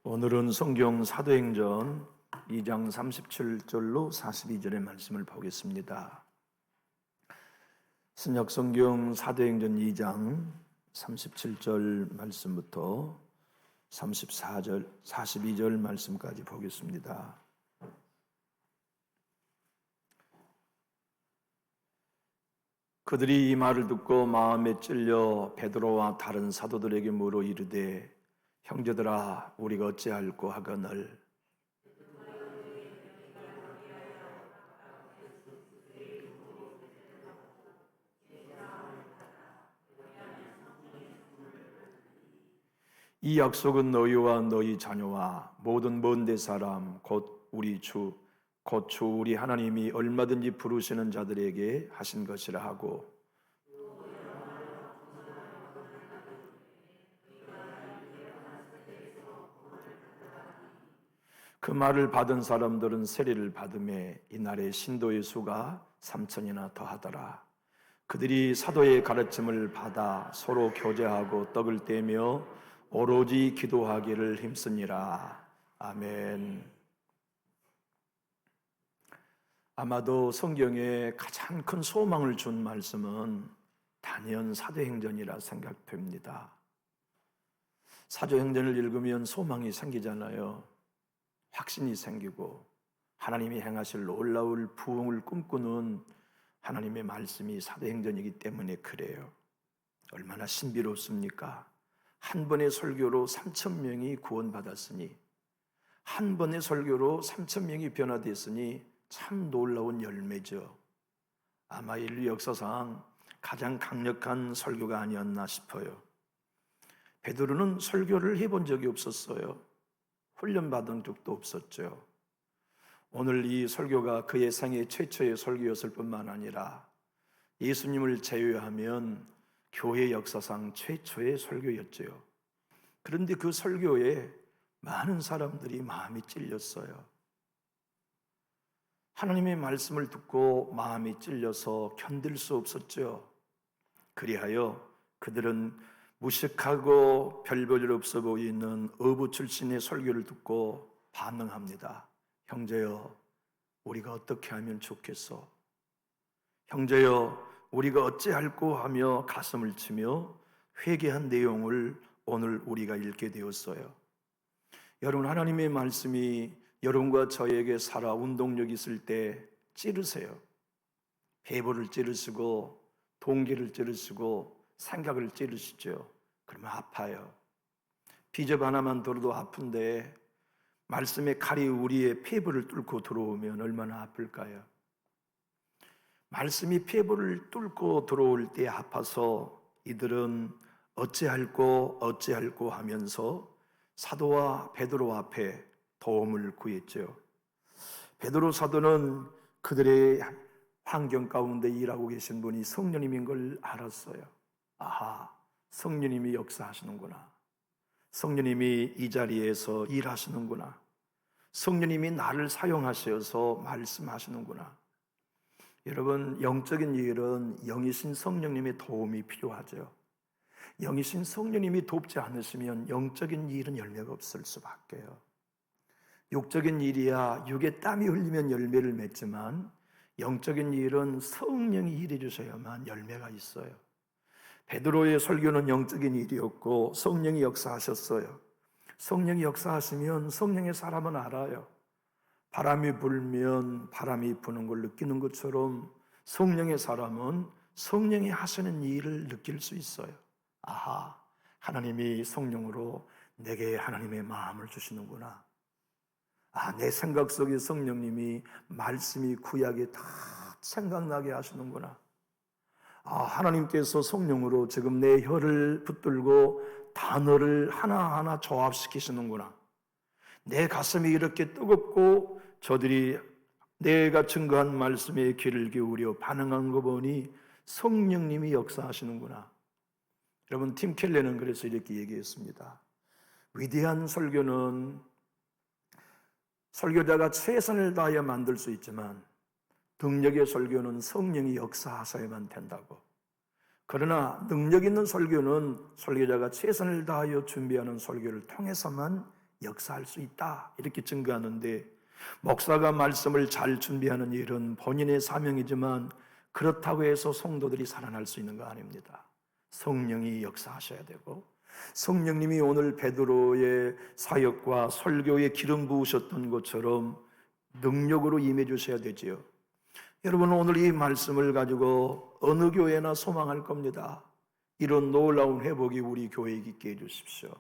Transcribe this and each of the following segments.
오늘은 성경 사도행전 2장 37절로 42절의 말씀을 보겠습니다. 신약 성경 사도행전 2장 37절 말씀부터 34절, 42절 말씀까지 보겠습니다. 그들이 이 말을 듣고 마음에 찔려 베드로와 다른 사도들에게 물어 이르되 형제들아 우리가 어찌할꼬 하거늘 이 약속은 너희와 너희 자녀와 모든 먼데 사람 곧 우리 주 우리 하나님이 얼마든지 부르시는 자들에게 하신 것이라 하고 그 말을 받은 사람들은 세례를 받음에 이날의 신도의 수가 3,000이나 더하더라. 그들이 사도의 가르침을 받아 서로 교제하고 떡을 떼며 오로지 기도하기를 힘쓰니라. 아멘. 아마도 성경에 가장 큰 소망을 준 말씀은 단연 사도행전이라 생각됩니다. 사도행전을 읽으면 소망이 생기잖아요. 확신이 생기고 하나님이 행하실 놀라울 부흥을 꿈꾸는 하나님의 말씀이 사도행전이기 때문에 그래요. 얼마나 신비롭습니까? 한 번의 설교로 3,000명이 구원받았으니, 한 번의 설교로 3,000명이 변화됐으니 참 놀라운 열매죠. 아마 인류 역사상 가장 강력한 설교가 아니었나 싶어요. 베드로는 설교를 해본 적이 없었어요. 훈련받은 적도 없었죠. 오늘 이 설교가 그의 생애 최초의 설교였을 뿐만 아니라 예수님을 제외하면 교회 역사상 최초의 설교였죠. 그런데 그 설교에 많은 사람들이 마음이 찔렸어요. 하나님의 말씀을 듣고 마음이 찔려서 견딜 수 없었죠. 그리하여 그들은 무식하고 별 볼일 없어 보이는 어부 출신의 설교를 듣고 반응합니다. 형제여, 우리가 어떻게 하면 좋겠소? 형제여, 우리가 어찌할꼬 하며 가슴을 치며 회개한 내용을 오늘 우리가 읽게 되었어요. 여러분, 하나님의 말씀이 여러분과 저에게 살아 운동력 있을 때 찌르세요. 배부를 찌르시고 동기를 찌르시고 생각을 찌르시죠. 그러면 아파요. 비접 하나만 들어도 아픈데 말씀의 칼이 우리의 폐부를 뚫고 들어오면 얼마나 아플까요? 말씀이 폐부를 뚫고 들어올 때 아파서 이들은 어찌할꼬 하면서 사도와 베드로 앞에 도움을 구했죠. 베드로 사도는 그들의 환경 가운데 일하고 계신 분이 성령님인 걸 알았어요. 아하, 성령님이 역사하시는구나. 성령님이 이 자리에서 일하시는구나. 성령님이 나를 사용하셔서 말씀하시는구나. 여러분, 영적인 일은 영이신 성령님의 도움이 필요하죠. 영이신 성령님이 돕지 않으시면 영적인 일은 열매가 없을 수밖에요. 육적인 일이야 육의 땀이 흘리면 열매를 맺지만 영적인 일은 성령이 일해 주셔야만 열매가 있어요. 베드로의 설교는 영적인 일이었고 성령이 역사하셨어요. 성령이 역사하시면 성령의 사람은 알아요. 바람이 불면 바람이 부는 걸 느끼는 것처럼 성령의 사람은 성령이 하시는 일을 느낄 수 있어요. 아하, 하나님이 성령으로 내게 하나님의 마음을 주시는구나. 아, 내 생각 속에 성령님이 말씀이 구약에 다 생각나게 하시는구나. 아, 하나님께서 성령으로 지금 내 혀를 붙들고 단어를 하나하나 조합시키시는구나. 내 가슴이 이렇게 뜨겁고 저들이 내가 증거한 말씀에 귀를 기울여 반응한 거 보니 성령님이 역사하시는구나. 여러분, 팀 켈러는 그래서 이렇게 얘기했습니다. 위대한 설교는 설교자가 최선을 다하여 만들 수 있지만 능력의 설교는 성령이 역사하셔야만 된다고. 그러나 능력 있는 설교는 설교자가 최선을 다하여 준비하는 설교를 통해서만 역사할 수 있다 이렇게 증거하는데, 목사가 말씀을 잘 준비하는 일은 본인의 사명이지만 그렇다고 해서 성도들이 살아날 수 있는 거 아닙니다. 성령이 역사하셔야 되고, 성령님이 오늘 베드로의 사역과 설교에 기름 부으셨던 것처럼 능력으로 임해 주셔야 되지요. 여러분, 오늘 이 말씀을 가지고 어느 교회나 소망할 겁니다. 이런 놀라운 회복이 우리 교회에 있게 해주십시오.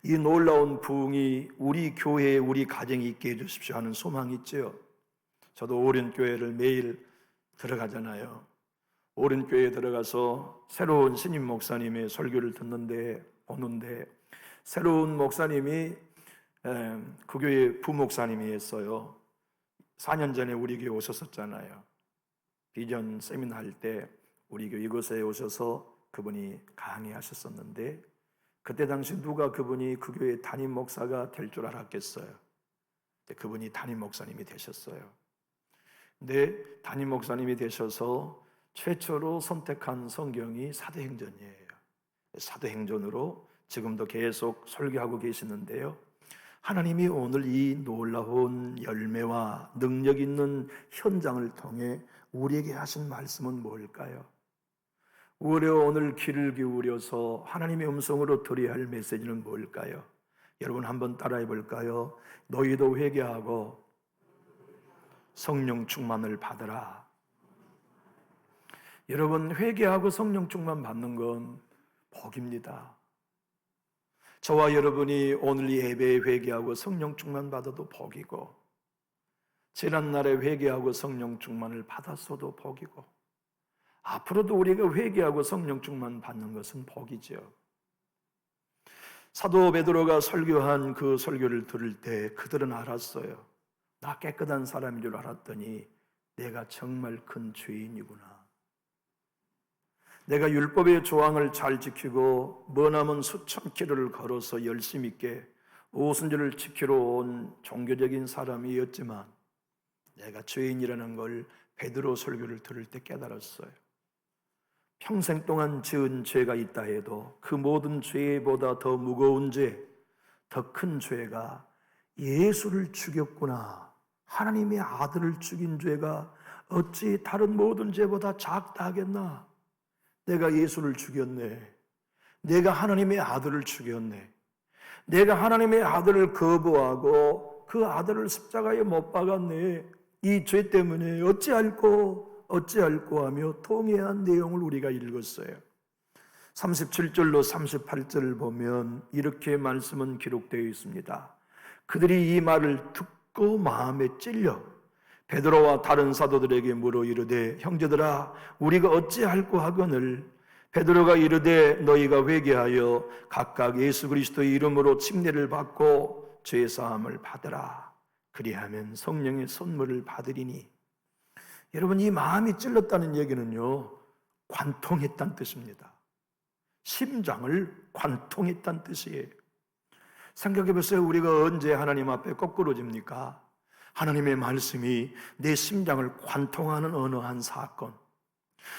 이 놀라운 부흥이 우리 교회에, 우리 가정에 있게 해주십시오 하는 소망이 있죠. 저도 오륜교회를 매일 들어가잖아요. 오륜교회에 들어가서 새로운 신임 목사님의 설교를 보는데 새로운 목사님이 그 교회 부목사님이 했어요. 4년 전에 우리 교회 오셨었잖아요. 비전 세미나 할 때 우리 교회 이곳에 오셔서 그분이 강의하셨었는데, 그때 당시 누가 그분이 그 교회 담임 목사가 될 줄 알았겠어요. 그분이 담임 목사님이 되셨어요. 근데 담임 목사님이 되셔서 최초로 선택한 성경이 사도행전이에요. 사도행전으로 지금도 계속 설교하고 계시는데요. 하나님이 오늘 이 놀라운 열매와 능력 있는 현장을 통해 우리에게 하신 말씀은 뭘까요? 우리가 오늘 귀를 기울여서 하나님의 음성으로 들어야 할 메시지는 뭘까요? 여러분 한번 따라해 볼까요? 너희도 회개하고 성령 충만을 받으라. 여러분, 회개하고 성령 충만 받는 건 복입니다. 저와 여러분이 오늘 이 예배에 회개하고 성령 충만 받아도 복이고, 지난날에 회개하고 성령 충만을 받았어도 복이고, 앞으로도 우리가 회개하고 성령 충만 받는 것은 복이죠. 사도 베드로가 설교한 그 설교를 들을 때 그들은 알았어요. 나 깨끗한 사람인 줄 알았더니 내가 정말 큰 죄인이구나. 내가 율법의 조항을 잘 지키고 머나먼 수천 킬로를 걸어서 열심 있게 오순절을 지키러 온 종교적인 사람이었지만 내가 죄인이라는 걸 베드로 설교를 들을 때 깨달았어요. 평생 동안 지은 죄가 있다 해도 그 모든 죄보다 더 무거운 죄, 더 큰 죄가 예수를 죽였구나. 하나님의 아들을 죽인 죄가 어찌 다른 모든 죄보다 작다 하겠나. 내가 예수를 죽였네. 내가 하나님의 아들을 죽였네. 내가 하나님의 아들을 거부하고 그 아들을 십자가에 못 박았네. 이 죄 때문에 어찌할꼬 하며 통회한 내용을 우리가 읽었어요. 37절로 38절을 보면 이렇게 말씀은 기록되어 있습니다. 그들이 이 말을 듣고 마음에 찔려 베드로와 다른 사도들에게 물어 이르되, 형제들아 우리가 어찌할꼬 하거늘. 베드로가 이르되, 너희가 회개하여 각각 예수 그리스도의 이름으로 침례를 받고 죄 사함을 받으라. 그리하면 성령의 선물을 받으리니. 여러분, 이 마음이 찔렀다는 얘기는요, 관통했다는 뜻입니다. 심장을 관통했다는 뜻이에요. 생각해 보세요. 우리가 언제 하나님 앞에 거꾸로집니까? 하나님의 말씀이 내 심장을 관통하는 어느 한 사건,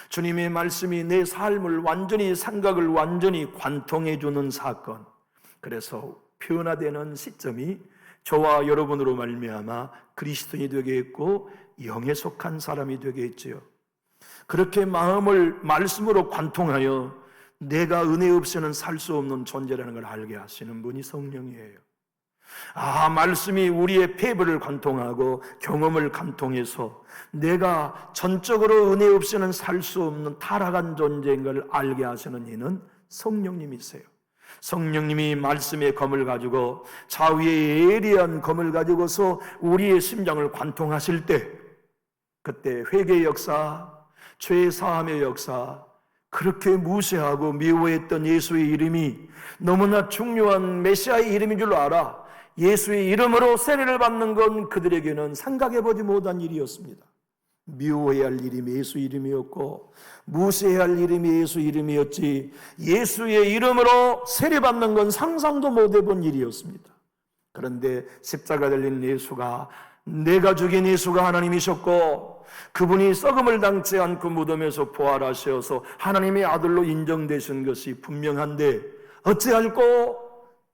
주님의 말씀이 내 삶을 완전히, 생각을 완전히 관통해 주는 사건, 그래서 변화되는 시점이 저와 여러분으로 말미암아 그리스도인이 되게 했고 영에 속한 사람이 되게 했지요. 그렇게 마음을 말씀으로 관통하여 내가 은혜 없이는 살 수 없는 존재라는 걸 알게 하시는 분이 성령이에요. 말씀이 우리의 폐부를 관통하고 경험을 관통해서 내가 전적으로 은혜 없이는 살 수 없는 타락한 존재인 걸 알게 하시는 이는 성령님이세요. 성령님이 말씀의 검을 가지고, 자위의 예리한 검을 가지고서 우리의 심장을 관통하실 때, 그때 회개의 역사, 죄 사함의 역사, 그렇게 무시하고 미워했던 예수의 이름이 너무나 중요한 메시아의 이름인 줄 알아 예수의 이름으로 세례를 받는 건 그들에게는 생각해보지 못한 일이었습니다. 미워해야 할 이름이 예수 이름이었고 무시해야 할 이름이 예수 이름이었지, 예수의 이름으로 세례받는 건 상상도 못 해본 일이었습니다. 그런데 십자가 달린 예수가, 내가 죽인 예수가 하나님이셨고 그분이 썩음을 당치 않고 무덤에서 부활하셔서 하나님의 아들로 인정되신 것이 분명한데 어찌할꼬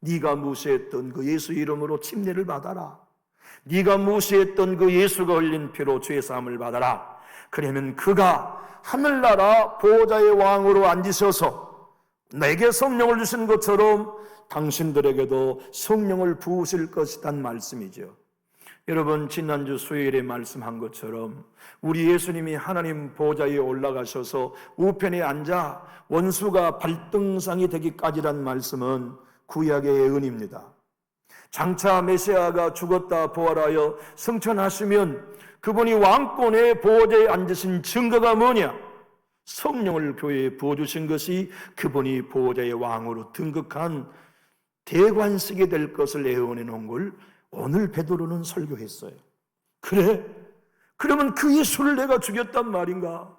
네가 무시했던 그 예수 이름으로 침례를 받아라. 네가 무시했던 그 예수가 흘린 피로 죄 사함을 받아라. 그러면 그가 하늘나라 보호자의 왕으로 앉으셔서 내게 성령을 주신 것처럼 당신들에게도 성령을 부으실 것이란 말씀이죠. 여러분, 지난주 수요일에 말씀한 것처럼 우리 예수님이 하나님 보좌에 올라가셔서 우편에 앉아 원수가 발등상이 되기까지란 말씀은 구약의 예언입니다. 장차 메시아가 죽었다 부활하여 승천하시면 그분이 왕권의 보좌에 앉으신 증거가 뭐냐? 성령을 교회에 부어주신 것이 그분이 보좌의 왕으로 등극한 대관식이 될 것을 예언해 놓은 걸 오늘 베드로는 설교했어요. 그래? 그러면 그 예수를 내가 죽였단 말인가?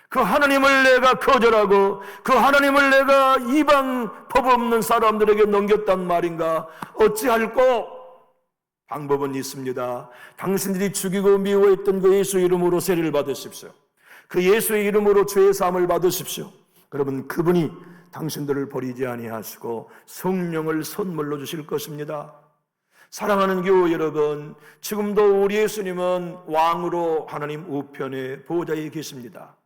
그 하나님을 내가 거절하고 그 하나님을 내가 이방 법 없는 사람들에게 넘겼단 말인가? 어찌할꼬? 방법은 있습니다. 당신들이 죽이고 미워했던 그 예수 이름으로 세례를 받으십시오. 그 예수의 이름으로 죄 사함을 받으십시오. 그러면 그분이 당신들을 버리지 아니하시고 성령을 선물로 주실 것입니다. 사랑하는 교우 여러분, 지금도 우리 예수님은 왕으로 하나님 우편에 보호자에 계십니다.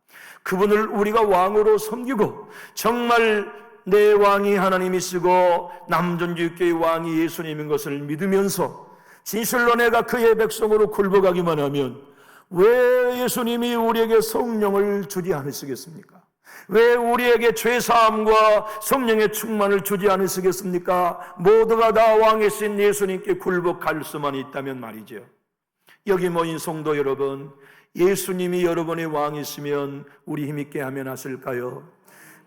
그분을 우리가 왕으로 섬기고 정말 내 왕이 하나님이시고 남존주교의 왕이 예수님인 것을 믿으면서 진실로 내가 그의 백성으로 굴복하기만 하면 왜 예수님이 우리에게 성령을 주지 않으시겠습니까? 왜 우리에게 죄사함과 성령의 충만을 주지 않으시겠습니까? 모두가 다 왕이신 예수님께 굴복할 수만 있다면 말이죠. 여기 모인 성도 여러분, 예수님이 여러분의 왕이시면 우리 힘있게 아멘 하실까요?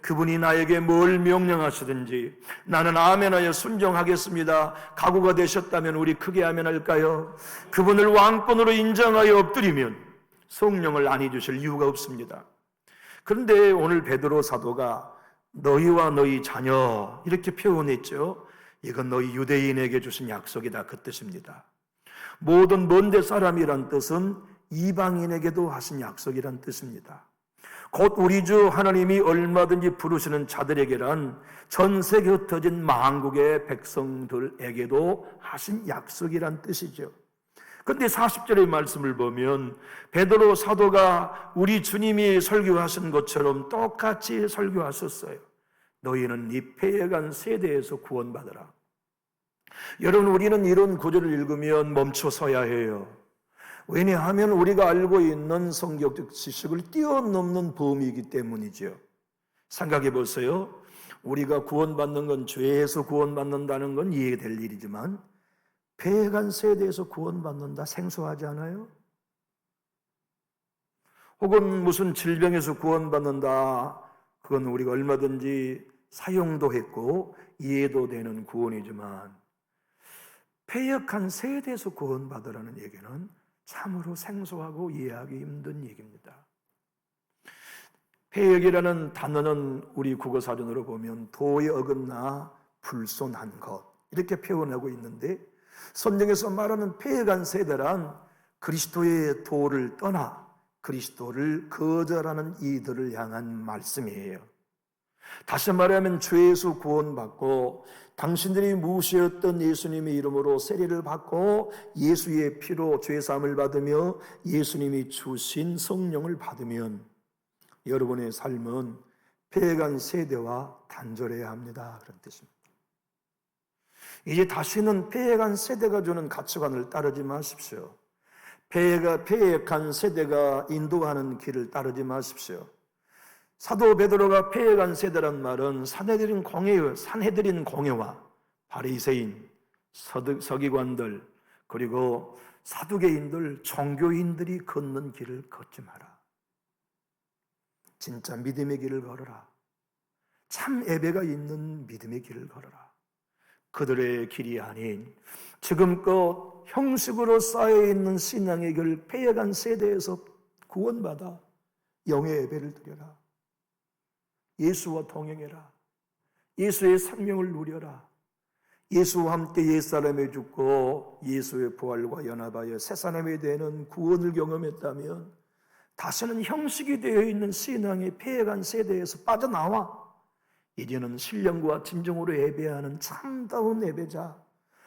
그분이 나에게 뭘 명령하시든지 나는 아멘하여 순종하겠습니다. 각오가 되셨다면 우리 크게 아멘할까요? 그분을 왕권으로 인정하여 엎드리면 성령을 안 해주실 이유가 없습니다. 그런데 오늘 베드로 사도가 너희와 너희 자녀 이렇게 표현했죠. 이건 너희 유대인에게 주신 약속이다, 그 뜻입니다. 모든 먼데 사람이란 뜻은 이방인에게도 하신 약속이란 뜻입니다. 곧 우리 주 하나님이 얼마든지 부르시는 자들에게란 전 세계 흩어진 만국의 백성들에게도 하신 약속이란 뜻이죠. 그런데 40절의 말씀을 보면 베드로 사도가 우리 주님이 설교하신 것처럼 똑같이 설교하셨어요. 너희는 이 패해간 세대에서 구원받으라. 여러분, 우리는 이런 구절을 읽으면 멈춰서야 해요. 왜냐하면 우리가 알고 있는 성경적 지식을 뛰어넘는 범위이기 때문이죠. 생각해 보세요. 우리가 구원받는 건 죄에서 구원받는다는 건 이해될 일이지만 패해간 세대에서 구원받는다 생소하지 않아요? 혹은 무슨 질병에서 구원받는다, 그건 우리가 얼마든지 사용도 했고 이해도 되는 구원이지만 패역한 세대에서 구원받으라는 얘기는 참으로 생소하고 이해하기 힘든 얘기입니다. 패역이라는 단어는 우리 국어사전으로 보면 도에 어긋나 불손한 것 이렇게 표현하고 있는데, 성경에서 말하는 패역한 세대란 그리스도의 도를 떠나 그리스도를 거절하는 이들을 향한 말씀이에요. 다시 말하면 죄에서 구원받고 당신들이 무시했던 예수님의 이름으로 세례를 받고 예수의 피로 죄사함을 받으며 예수님이 주신 성령을 받으면 여러분의 삶은 패해간 세대와 단절해야 합니다, 그런 뜻입니다. 이제 다시는 패해간 세대가 주는 가치관을 따르지 마십시오. 패역한 세대가 인도하는 길을 따르지 마십시오. 사도 베드로가 패역한 세대란 말은 산헤드린 공회와 바리새인, 서기관들, 그리고 사두개인들, 종교인들이 걷는 길을 걷지 마라. 진짜 믿음의 길을 걸어라. 참 예배가 있는 믿음의 길을 걸어라. 그들의 길이 아닌 지금껏 형식으로 쌓여있는 신앙의 길, 패역한 세대에서 구원받아 영의 예배를 드려라. 예수와 동행해라. 예수의 생명을 누려라. 예수와 함께 옛사람에 죽고 예수의 부활과 연합하여 새사람이 되는 구원을 경험했다면 다시는 형식이 되어 있는 신앙의 패역한 세대에서 빠져나와 이제는 신령과 진정으로 예배하는 참다운 예배자,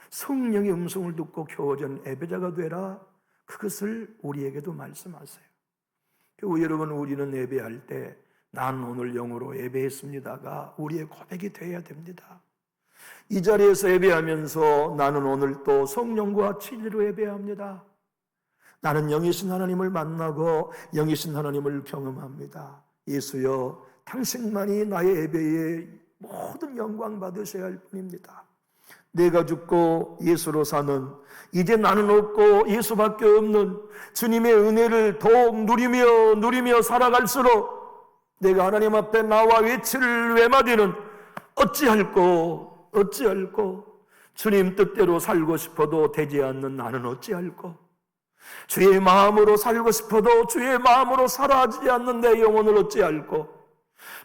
성령의 음성을 듣고 겨워진 예배자가 되라. 그것을 우리에게도 말씀하세요. 여러분, 우리는 예배할 때 난 오늘 영으로 예배했습니다가 우리의 고백이 되어야 됩니다. 이 자리에서 예배하면서 나는 오늘 또 성령과 진리로 예배합니다. 나는 영이신 하나님을 만나고 영이신 하나님을 경험합니다. 예수여, 당신만이 나의 예배에 모든 영광 받으셔야 할 뿐입니다. 내가 죽고 예수로 사는, 이제 나는 없고 예수밖에 없는 주님의 은혜를 더욱 누리며 살아갈수록 내가 하나님 앞에 나와 외칠 외마디는 어찌할꼬 주님 뜻대로 살고 싶어도 되지 않는 나는 어찌할꼬, 주의 마음으로 살고 싶어도 주의 마음으로 살아지지 않는 내 영혼을 어찌할꼬,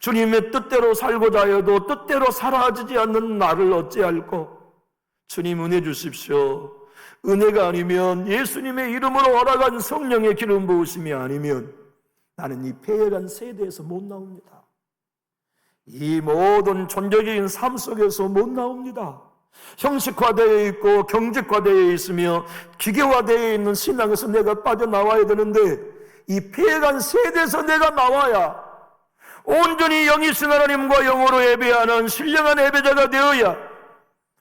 주님의 뜻대로 살고자 해도 뜻대로 살아지지 않는 나를 어찌할꼬. 주님, 은혜 주십시오. 은혜가 아니면, 예수님의 이름으로 허락한 성령의 기름 부으심이 아니면 나는 이 패해간 세대에서 못 나옵니다. 이 모든 존재적인 삶 속에서 못 나옵니다. 형식화되어 있고 경직화되어 있으며 기계화되어 있는 신앙에서 내가 빠져나와야 되는데, 이 패해간 세대에서 내가 나와야 온전히 영이신 하나님과 영으로 예배하는 신령한 예배자가 되어야,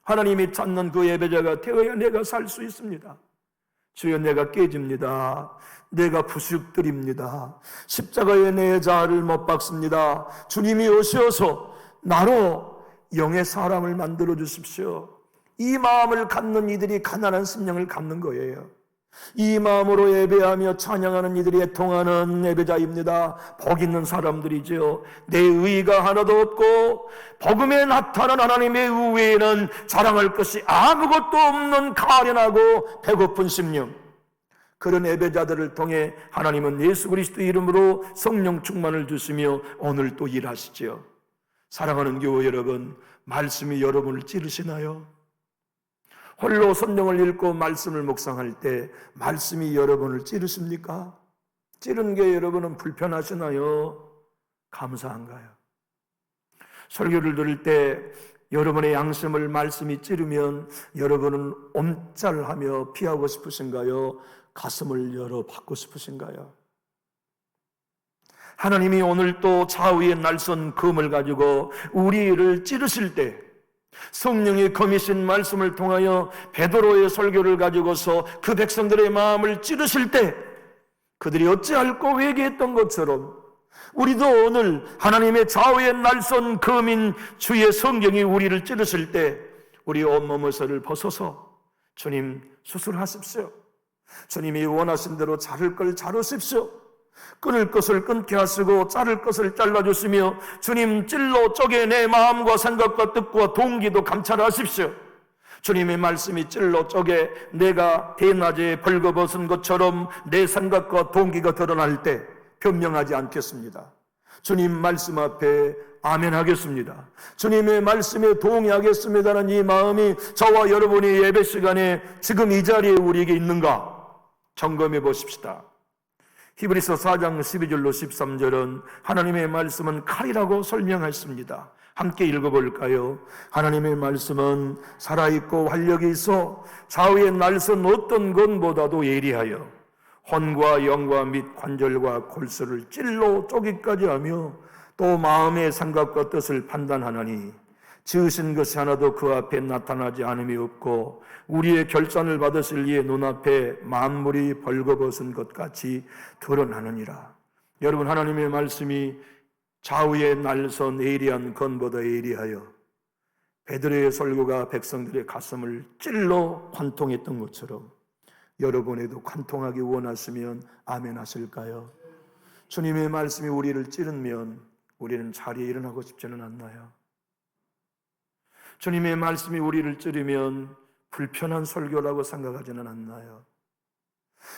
하나님이 찾는 그 예배자가 되어야 내가 살 수 있습니다. 주여, 내가 깨집니다. 내가 부식드립니다. 십자가에 내 자아를 못 박습니다. 주님이 오셔서 나로 영의 사람을 만들어 주십시오. 이 마음을 갖는 이들이 가난한 심령을 갖는 거예요. 이 마음으로 예배하며 찬양하는 이들이 애통하는 예배자입니다. 복 있는 사람들이죠. 내 의의가 하나도 없고 복음에 나타난 하나님의 의외에는 자랑할 것이 아무것도 없는 가련하고 배고픈 심령, 그런 예배자들을 통해 하나님은 예수 그리스도 이름으로 성령 충만을 주시며 오늘 또 일하시죠. 사랑하는 교회 여러분, 말씀이 여러분을 찌르시나요? 홀로 성경을 읽고 말씀을 묵상할 때 말씀이 여러분을 찌르십니까? 찌른 게 여러분은 불편하시나요? 감사한가요? 설교를 들을 때 여러분의 양심을 말씀이 찌르면 여러분은 옴짤하며 피하고 싶으신가요? 가슴을 열어 받고 싶으신가요? 하나님이 오늘 또 좌우의 날선 검을 가지고 우리를 찌르실 때, 성령의 검이신 말씀을 통하여 베드로의 설교를 가지고서 그 백성들의 마음을 찌르실 때, 그들이 어찌할꼬 회개했던 것처럼 우리도 오늘 하나님의 좌우의 날선 검인 주의 성경이 우리를 찌르실 때 우리 온몸에서를 벗어서 주님 수술하십시오. 주님이 원하신 대로 자를 걸 자르십시오. 끊을 것을 끊게 하시고 자를 것을 잘라주시며 주님 찔러 쪼개 내 마음과 생각과 뜻과 동기도 감찰하십시오. 주님의 말씀이 찔러 쪼개 내가 대낮에 벌거벗은 것처럼 내 생각과 동기가 드러날 때 변명하지 않겠습니다. 주님 말씀 앞에 아멘 하겠습니다. 주님의 말씀에 동의하겠습니다는 이 마음이 저와 여러분의 예배 시간에 지금 이 자리에 우리에게 있는가 점검해 보십시다. 히브리서 4장 12절로 13절은 하나님의 말씀은 칼이라고 설명했습니다. 함께 읽어볼까요? 하나님의 말씀은 살아있고 활력이 있어 좌우의 날선 어떤 것보다도 예리하여 혼과 영과 및 관절과 골수를 찔러 쪼기까지 하며 또 마음의 생각과 뜻을 판단하나니 지으신 것이 하나도 그 앞에 나타나지 않음이 없고 우리의 결산을 받으실 이의 눈앞에 만물이 벌거벗은 것 같이 드러나느니라. 여러분, 하나님의 말씀이 좌우의 날선 예리한 건보다 예리하여 베드로의 설교가 백성들의 가슴을 찔러 관통했던 것처럼 여러분에도 관통하기 원하시면 아멘 하실까요? 주님의 말씀이 우리를 찌르면 우리는 자리에 일어나고 싶지는 않나요? 주님의 말씀이 우리를 찌르면 불편한 설교라고 생각하지는 않나요?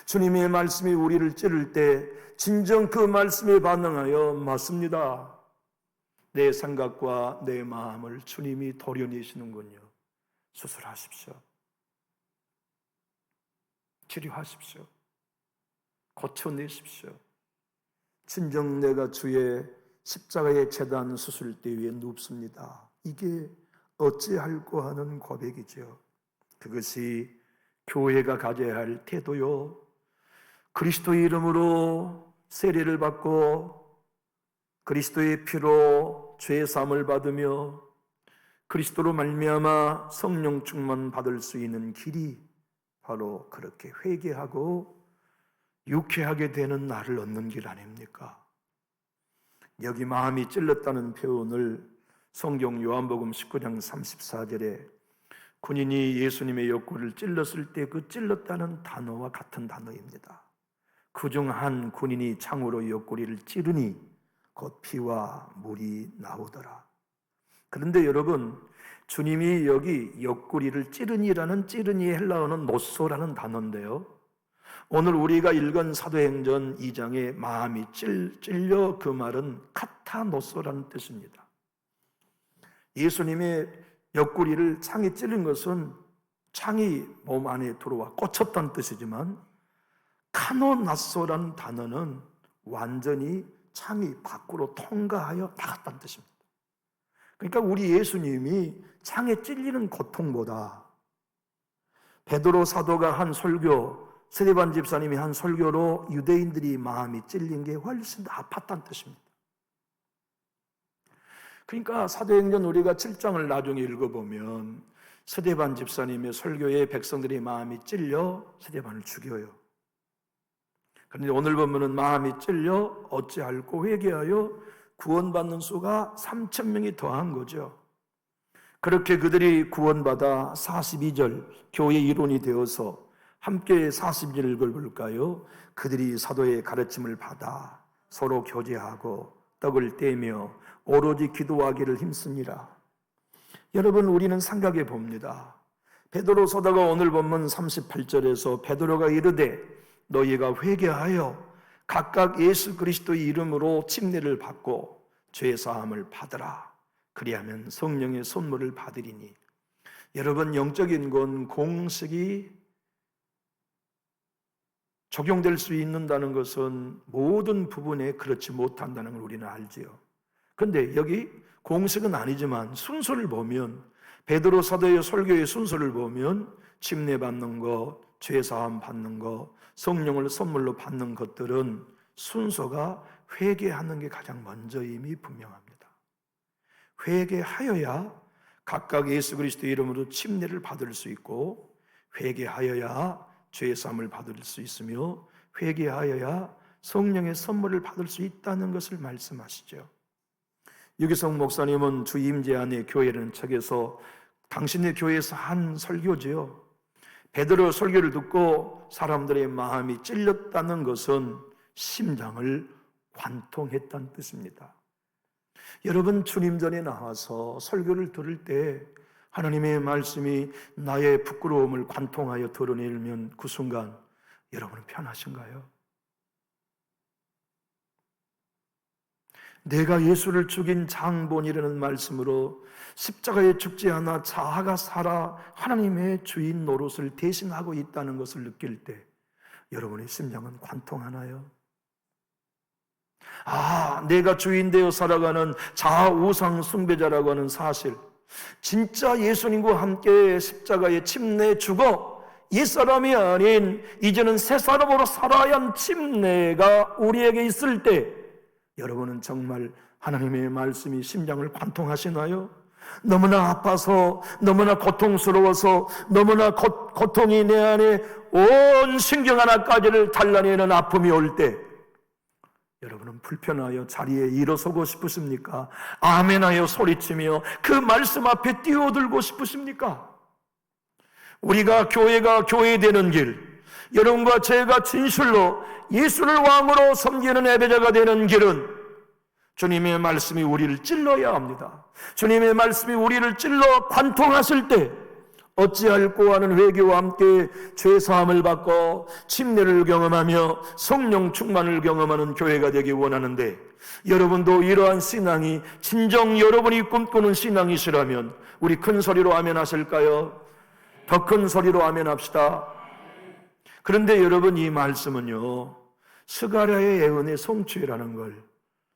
주님의 말씀이 우리를 찌를 때 진정 그 말씀에 반응하여 맞습니다, 내 생각과 내 마음을 주님이 도려내시는군요. 수술하십시오. 치료하십시오. 고쳐내십시오. 진정 내가 주의 십자가의 제단 수술대 위에 눕습니다. 이게 어찌할꼬 하는 고백이죠. 그것이 교회가 가져야 할 태도요. 그리스도의 이름으로 세례를 받고 그리스도의 피로 죄 사함을 받으며 그리스도로 말미암아 성령 충만 받을 수 있는 길이 바로 그렇게 회개하고 유쾌하게 되는 나를 얻는 길 아닙니까? 여기 마음이 찔렀다는 표현을 성경 요한복음 19장 34절에 군인이 예수님의 옆구리를 찔렀을 때 그 찔렀다는 단어와 같은 단어입니다. 그중 한 군인이 창으로 옆구리를 찌르니 곧 피와 물이 나오더라. 그런데 여러분, 주님이 여기 옆구리를 찌르니라는 찌르니의 헬라어는 노소라는 단어인데요, 오늘 우리가 읽은 사도행전 2장에 마음이 찔려, 그 말은 카타노소라는 뜻입니다. 예수님의 옆구리를 창이 찔린 것은 창이 몸 안에 들어와 꽂혔다는 뜻이지만, 카노나소라는 단어는 완전히 창이 밖으로 통과하여 나갔다는 뜻입니다. 그러니까 우리 예수님이 창에 찔리는 고통보다 베드로 사도가 한 설교, 스데반 집사님이 한 설교로 유대인들이 마음이 찔린 게 훨씬 더 아팠다는 뜻입니다. 그러니까 사도행전 우리가 7장을 나중에 읽어보면 스데반 집사님의 설교에 백성들이 마음이 찔려 스데반을 죽여요. 그런데 오늘 보면은 마음이 찔려 어찌할꼬 회개하여 구원받는 수가 3,000명이 더한 거죠. 그렇게 그들이 구원받아 42절 교회 일원이 되어서 함께 40절 읽어볼까요? 그들이 사도의 가르침을 받아 서로 교제하고 떡을 떼며 오로지 기도하기를 힘쓰니라. 여러분, 우리는 생각해 봅니다. 베드로 서다가 오늘 본문 38절에서 베드로가 이르되 너희가 회개하여 각각 예수 그리스도의 이름으로 침례를 받고 죄 사함을 받으라. 그리하면 성령의 선물을 받으리니. 여러분, 영적인 건 공식이 적용될 수 있는다는 것은 모든 부분에 그렇지 못한다는 걸 우리는 알지요. 그런데 여기 공식은 아니지만 순서를 보면, 베드로 사도의 설교의 순서를 보면 침례 받는 것, 죄 사함 받는 것, 성령을 선물로 받는 것들은 순서가 회개하는 게 가장 먼저임이 분명합니다. 회개하여야 각각 예수 그리스도의 이름으로 침례를 받을 수 있고, 회개하여야 죄 사함을 받을 수 있으며, 회개하여야 성령의 선물을 받을 수 있다는 것을 말씀하시죠. 유기성 목사님은 주 임재 안에 교회라는 책에서 당신의 교회에서 한 설교지요. 베드로 설교를 듣고 사람들의 마음이 찔렸다는 것은 심장을 관통했다는 뜻입니다. 여러분, 주님 전에 나와서 설교를 들을 때 하나님의 말씀이 나의 부끄러움을 관통하여 드러내면 그 순간 여러분은 편하신가요? 내가 예수를 죽인 장본이라는 말씀으로 십자가에 죽지 않아 자아가 살아 하나님의 주인 노릇을 대신하고 있다는 것을 느낄 때 여러분의 심장은 관통하나요? 내가 주인 되어 살아가는 자아 우상 숭배자라고 하는 사실, 진짜 예수님과 함께 십자가에 침례 주고 옛사람이 아닌 이제는 새 사람으로 살아야 한 침례가 우리에게 있을 때 여러분은 정말 하나님의 말씀이 심장을 관통하시나요? 너무나 아파서, 너무나 고통스러워서, 너무나 고통이 내 안에 온 신경 하나까지를 잘라내는 아픔이 올 때 여러분은 불편하여 자리에 일어서고 싶으십니까? 아멘하여 소리치며 그 말씀 앞에 뛰어들고 싶으십니까? 우리가 교회가 교회되는 길, 여러분과 제가 진실로 예수를 왕으로 섬기는 예배자가 되는 길은 주님의 말씀이 우리를 찔러야 합니다. 주님의 말씀이 우리를 찔러 관통하실 때 어찌할꼬 하는 회개와 함께 죄사함을 받고 침례를 경험하며 성령 충만을 경험하는 교회가 되기 원하는데, 여러분도 이러한 신앙이 진정 여러분이 꿈꾸는 신앙이시라면 우리 큰 소리로 아멘 하실까요? 더 큰 소리로 아멘 합시다. 그런데 여러분, 이 말씀은요, 스가랴의 예언의 성취라는 걸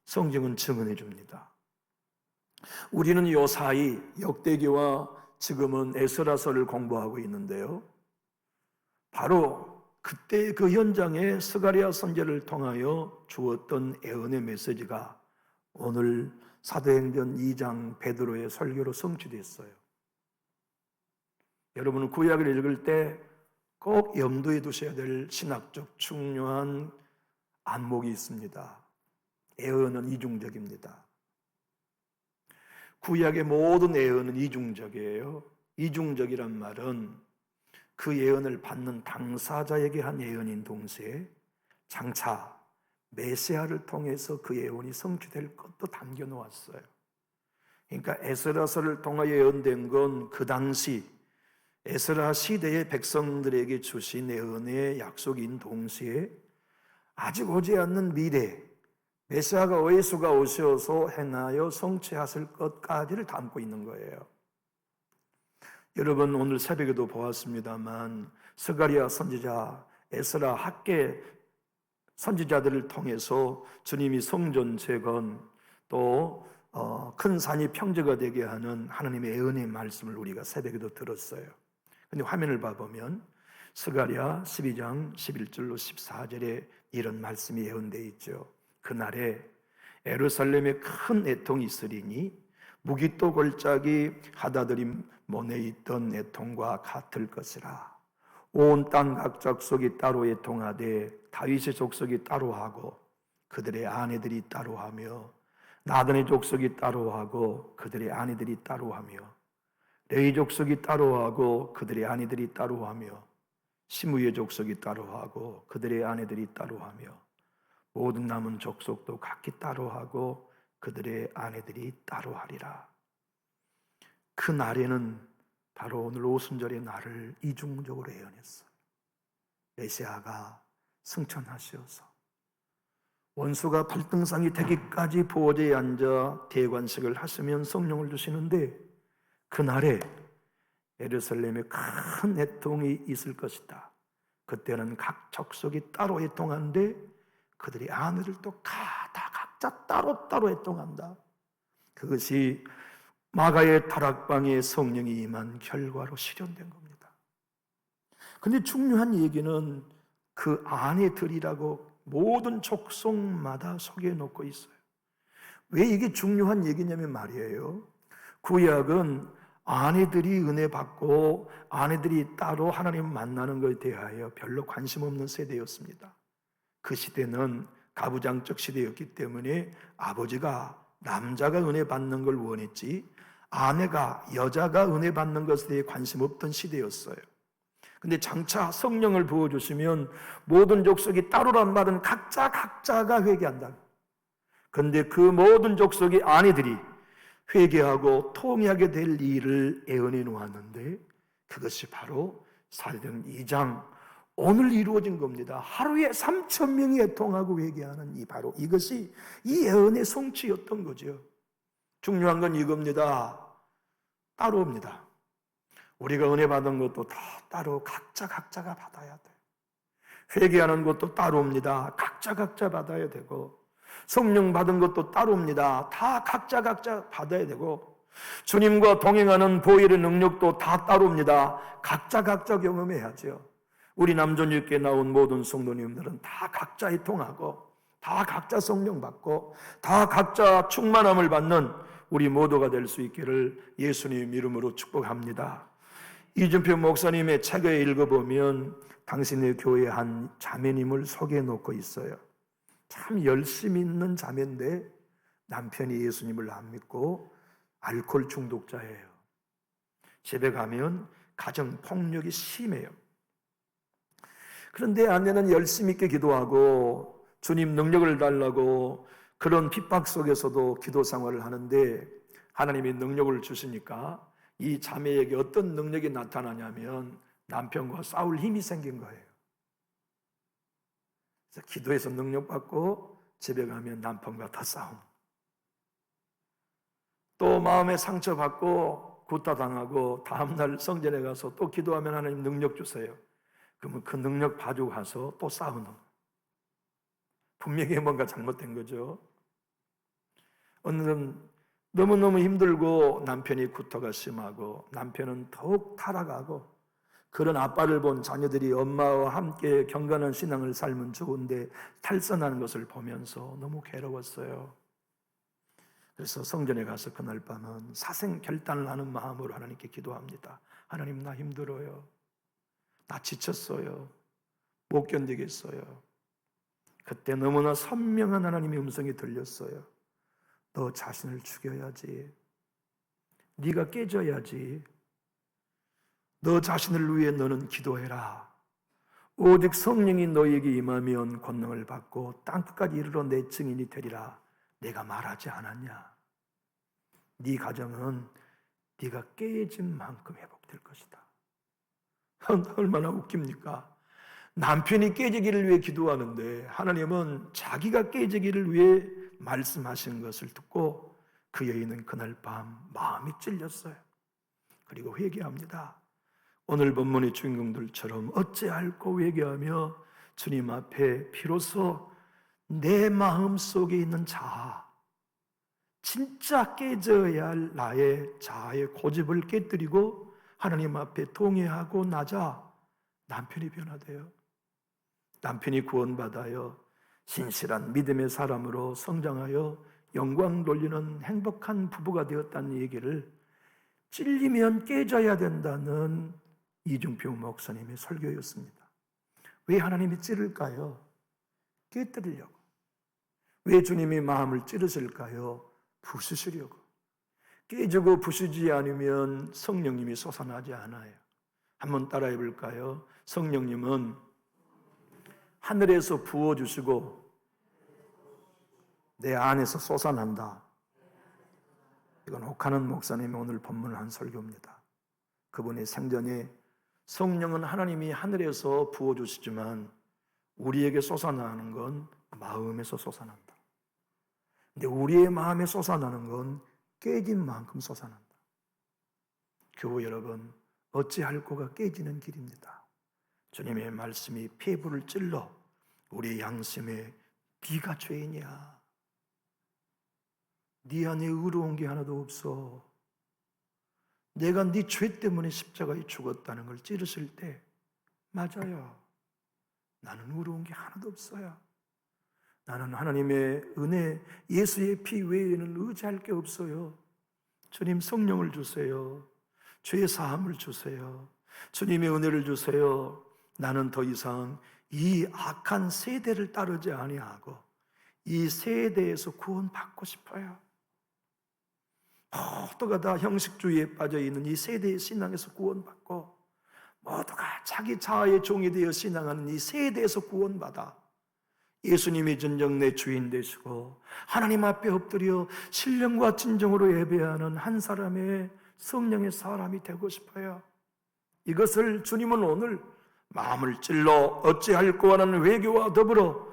성경은 증언해 줍니다. 우리는 요사이 역대기와 지금은 에스라서를 공부하고 있는데요. 바로 그때 그 현장에 스가랴 선지자를 통하여 주었던 예언의 메시지가 오늘 사도행전 2장 베드로의 설교로 성취됐어요. 여러분은 구약을 읽을 때 꼭 염두에 두셔야 될 신학적 중요한 안목이 있습니다. 예언은 이중적입니다. 구약의 모든 예언은 이중적이에요. 이중적이란 말은 그 예언을 받는 당사자에게 한 예언인 동시에 장차 메시아를 통해서 그 예언이 성취될 것도 담겨 놓았어요. 그러니까 에스라서를 통하여 예언된 건 그 당시 에스라 시대의 백성들에게 주신 예언의 약속인 동시에 아직 오지 않는 미래 메시아가 예수가 오셔서 행하여 성취하실 것까지를 담고 있는 거예요. 여러분 오늘 새벽에도 보았습니다만 스가랴 선지자, 에스라 학계 선지자들을 통해서 주님이 성전 재건 또 큰 산이 평지가 되게 하는 하나님의 예언의 말씀을 우리가 새벽에도 들었어요. 근데 화면을 봐보면 스가랴 12장 11절로 14절에 이런 말씀이 예언되어 있죠. 그날에 예루살렘에 큰 애통이 있으리니 무기또 골짜기 하다들이 못내 있던 애통과 같을 것이라. 온 땅 각 족속이 따로 애통하되 다윗의 족속이 따로 하고 그들의 아내들이 따로 하며 나단의 족속이 따로 하고 그들의 아내들이 따로 하며 레위 족속이 따로 하고 그들의 아내들이 따로 하며 시므의 족속이 따로 하고 그들의 아내들이 따로 하며 모든 남은 족속도 각기 따로 하고 그들의 아내들이 따로 하리라. 그 날에는 바로 오늘 오순절의 날을 이중적으로 예언했어요. 메시아가 승천하시어서 원수가 발등상이 되기까지 보호제에 앉아 대관식을 하시면 성령을 주시는데 그날에 예루살렘에 큰 애통이 있을 것이다. 그때는 각 족속이 따로 애통한데 그들이 아내들도 다 각자 따로 애통한다. 그것이 마가의 다락방에 성령이 임한 결과로 실현된 겁니다. 그런데 중요한 얘기는 그 아내들이라고 모든 족속마다 소개해 놓고 있어요. 왜 이게 중요한 얘기냐면 말이에요. 구약은 아내들이 은혜 받고 아내들이 따로 하나님 만나는 것에 대하여 별로 관심 없는 세대였습니다. 그 시대는 가부장적 시대였기 때문에 아버지가 남자가 은혜 받는 걸 원했지 아내가 여자가 은혜 받는 것에 대해 관심 없던 시대였어요. 근데 장차 성령을 부어주시면 모든 족속이 따로란 말은 각자가 회개한다. 그런데 그 모든 족속의 아내들이 회개하고 통회하게 될 일을 예언해 놓았는데 그것이 바로 사도행전 2장 오늘 이루어진 겁니다. 하루에 3,000명이 애통하고 회개하는 바로 이것이 이 예언의 성취였던 거죠. 중요한 건 이겁니다. 따로 옵니다. 우리가 은혜 받은 것도 다 따로 각자가 받아야 돼요. 회개하는 것도 따로 옵니다. 각자 받아야 되고 성령 받은 것도 따로 옵니다. 다 각자 받아야 되고 주님과 동행하는 보혈의 능력도 다 따로 옵니다. 각자 경험해야죠. 우리 남존육교에 나온 모든 성도님들은 다 각자 애통하고 다 각자 성령 받고 다 각자 충만함을 받는 우리 모두가 될 수 있기를 예수님 이름으로 축복합니다. 이준표 목사님의 책을 읽어보면 당신의 교회 한 자매님을 소개해 놓고 있어요. 참 열심히 있는 자매인데 남편이 예수님을 안 믿고 알코올 중독자예요. 집에 가면 가정 폭력이 심해요. 그런데 아내는 열심히 있게 기도하고 주님 능력을 달라고 그런 핍박 속에서도 기도 생활을 하는데 하나님이 능력을 주시니까 이 자매에게 어떤 능력이 나타나냐면 남편과 싸울 힘이 생긴 거예요. 그래서 기도해서 능력받고 집에 가면 남편과 더 싸움. 또 마음에 상처받고 구타당하고 다음날 성전에 가서 또 기도하면 하나님 능력 주세요. 그러면 그 능력 가지고 가서 또 싸우는 거예요. 분명히 뭔가 잘못된 거죠. 오늘은 너무너무 힘들고 남편이 구토가 심하고 남편은 더욱 타락하고 그런 아빠를 본 자녀들이 엄마와 함께 경건한 신앙을 살면 좋은데 탈선하는 것을 보면서 너무 괴로웠어요. 그래서 성전에 가서 그날 밤은 사생 결단을 하는 마음으로 하나님께 기도합니다. 하나님, 나 힘들어요. 나 지쳤어요. 못 견디겠어요. 그때 너무나 선명한 하나님의 음성이 들렸어요. 너 자신을 죽여야지. 네가 깨져야지. 너 자신을 위해 너는 기도해라. 오직 성령이 너에게 임하면 권능을 받고 땅끝까지 이르러 내 증인이 되리라. 내가 말하지 않았냐? 네 가정은 네가 깨진 만큼 회복될 것이다. 얼마나 웃깁니까? 남편이 깨지기를 위해 기도하는데 하나님은 자기가 깨지기를 위해 말씀하신 것을 듣고 그 여인은 그날 밤 마음이 찔렸어요. 그리고 회개합니다. 오늘 본문의 주인공들처럼 어찌할꼬 회개하며 주님 앞에 비로소 내 마음 속에 있는 자아, 진짜 깨져야 할 나의 자아의 고집을 깨뜨리고 하나님 앞에 동의하고 나자 남편이 변화돼요. 남편이 구원받아요. 신실한 믿음의 사람으로 성장하여 영광 돌리는 행복한 부부가 되었다는 얘기를 찔리면 깨져야 된다는 이중표 목사님의 설교였습니다. 왜 하나님이 찌를까요? 깨뜨리려고. 왜 주님이 마음을 찌르실까요? 부수시려고. 깨지고 부수지 않으면 성령님이 솟아나지 않아요. 한번 따라해 볼까요? 성령님은 하늘에서 부어주시고 내 안에서 솟아난다. 이건 옥하는 목사님이 오늘 본문을 한 설교입니다. 그분의 생전에 성령은 하나님이 하늘에서 부어주시지만 우리에게 솟아나는 건 마음에서 솟아난다. 근데 우리의 마음에 솟아나는 건 깨진 만큼 솟아난다. 교우 여러분, 어찌할꼬가 깨지는 길입니다. 주님의 말씀이 폐부를 찔러 우리의 양심에 네가 죄인이야. 네 안에 의로운 게 하나도 없어. 내가 네 죄 때문에 십자가에 죽었다는 걸 찌르실 때 맞아요. 나는 의로운 게 하나도 없어요. 나는 하나님의 은혜, 예수의 피 외에는 의지할 게 없어요. 주님 성령을 주세요. 죄의 사함을 주세요. 주님의 은혜를 주세요. 나는 더 이상 이 악한 세대를 따르지 아니하고 이 세대에서 구원받고 싶어요. 모두가 다 형식주의에 빠져있는 이 세대의 신앙에서 구원받고 모두가 자기 자아의 종이 되어 신앙하는 이 세대에서 구원받아 예수님이 진정 내 주인 되시고 하나님 앞에 엎드려 신령과 진정으로 예배하는 한 사람의 성령의 사람이 되고 싶어요. 이것을 주님은 오늘 마음을 찔러 어찌할꼬 하는 회개와 더불어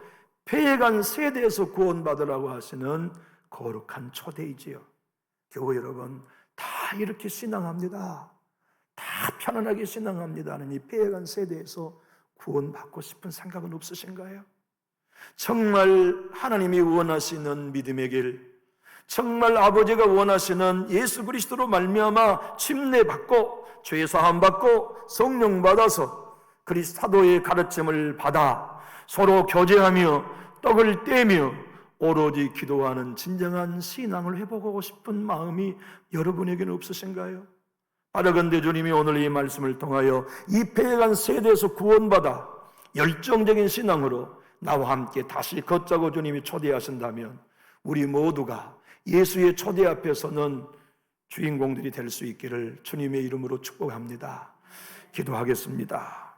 패해간 세대에서 구원받으라고 하시는 거룩한 초대이지요. 교우 여러분, 다 이렇게 신앙합니다. 다 편안하게 신앙합니다 하는 이 패해간 세대에서 구원받고 싶은 생각은 없으신가요? 정말 하나님이 원하시는 믿음의 길, 정말 아버지가 원하시는 예수 그리스도로 말미암아 침례받고 죄사함 받고 성령 받아서 그리스도 사도의 가르침을 받아 서로 교제하며 떡을 떼며 오로지 기도하는 진정한 신앙을 회복하고 싶은 마음이 여러분에게는 없으신가요? 바라건대 주님이 오늘 이 말씀을 통하여 이 패해간 세대에서 구원받아 열정적인 신앙으로 나와 함께 다시 걷자고 주님이 초대하신다면 우리 모두가 예수의 초대 앞에서는 주인공들이 될 수 있기를 주님의 이름으로 축복합니다. 기도하겠습니다.